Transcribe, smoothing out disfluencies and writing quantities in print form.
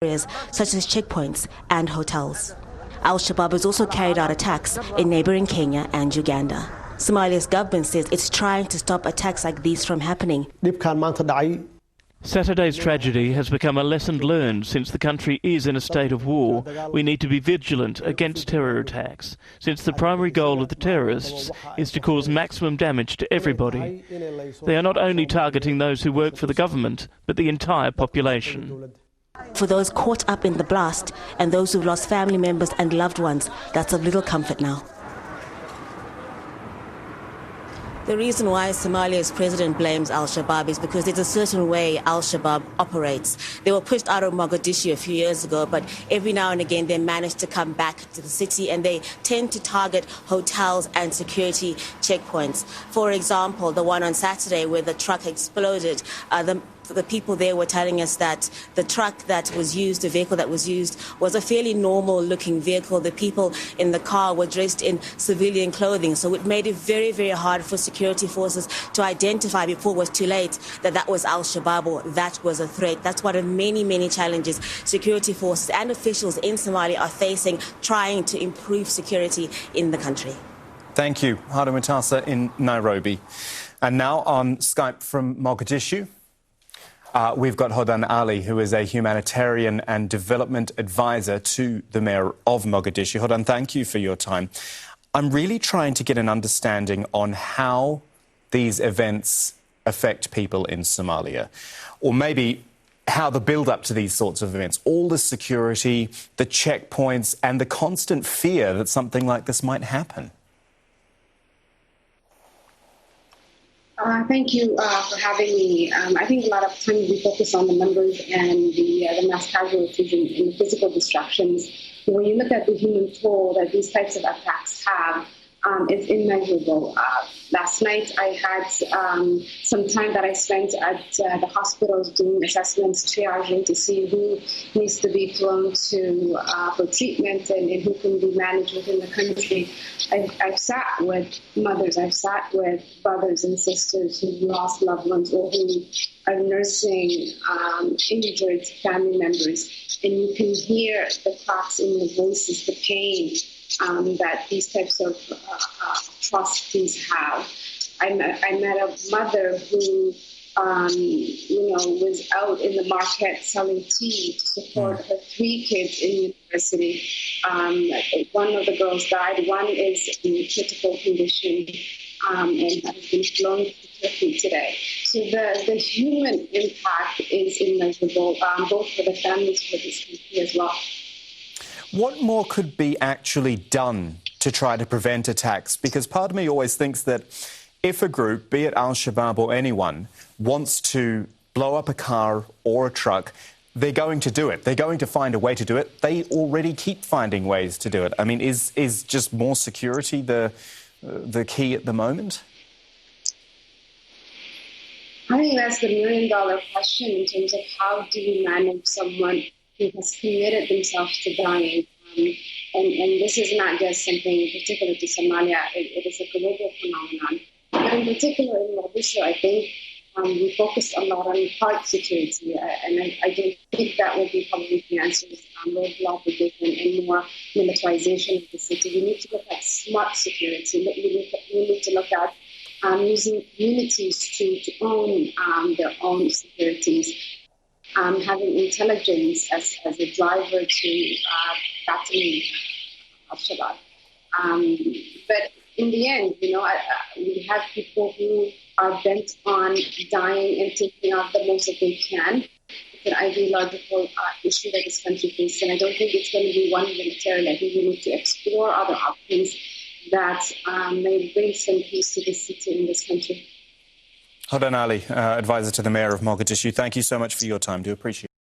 areas such as checkpoints and hotels. Al-Shabaab has also carried out attacks in neighboring Kenya and Uganda. Somalia's government says it's trying to stop attacks like these from happening. Saturday's tragedy has become a lesson learned. Since the country is in a state of war, we need to be vigilant against terror attacks, since the primary goal of the terrorists is to cause maximum damage to everybody. They are not only targeting those who work for the government, but the entire population. For those caught up in the blast and those who've lost family members and loved ones, that's of little comfort now. The reason why Somalia's president blames Al-Shabaab is because there's a certain way Al-Shabaab operates. They were pushed out of Mogadishu a few years ago, but every now and again they manage to come back to the city, and they tend to target hotels and security checkpoints. For example, the one on Saturday where the truck exploded, the people there were telling us that the truck that was used, the vehicle that was used, was a fairly normal-looking vehicle. The people in the car were dressed in civilian clothing, so it made it very, very hard for security forces to identify before it was too late that that was Al-Shabaab or that was a threat. That's one of many, many challenges security forces and officials in Somalia are facing, trying to improve security in the country. Thank you, Hada Mutasa in Nairobi. And now on Skype from Mogadishu, we've got Hodan Ali, who is a humanitarian and development advisor to the mayor of Mogadishu. Hodan, thank you for your time. I'm really trying to get an understanding on how these events affect people in Somalia, or maybe how the build-up to these sorts of events, all the security, the checkpoints, and the constant fear that something like this might happen. Thank you for having me. I think a lot of times we focus on the numbers and the mass casualties and the physical destructions. When you look at the human toll that these types of attacks have, it's immeasurable. Last night I had some time that I spent at the hospitals doing assessments, triaging to see who needs to be flown to for treatment and who can be managed within the country. I've sat with mothers, I've sat with brothers and sisters who lost loved ones or who are nursing injured family members, and you can hear the cracks in their voices, the pain that these types of atrocities have. I met a mother who, was out in the market selling tea to support her 3 kids in university. One of the girls died. One is in critical condition and has been flown to Turkey today. So the human impact is immeasurable, both for the families for this country as well. What more could be actually done to try to prevent attacks? Because part of me always thinks that if a group, be it Al-Shabaab or anyone, wants to blow up a car or a truck, they're going to do it. They're going to find a way to do it. They already keep finding ways to do it. I mean, is just more security the key at the moment? I think that's the million-dollar question in terms of how do you manage someone who has committed themselves to dying. And this is not just something particular to Somalia, it is a global phenomenon. But in particular in Mogadishu, I think we focused a lot on heart security, and I don't think that will be probably the answer is roadblock division and more militarization of the city. We need to look at smart security. We need to look at using communities to own their own securities. Having intelligence as a driver to battling Al-Shabaab. But in the end, we have people who are bent on dying and taking out the most that they can. It's an ideological issue that this country faces, and I don't think it's going to be one militarily. I think we need to explore other options that may bring some peace to this city in this country. Hodan Ali, advisor to the mayor of Mogadishu, thank you so much for your time. Do appreciate it.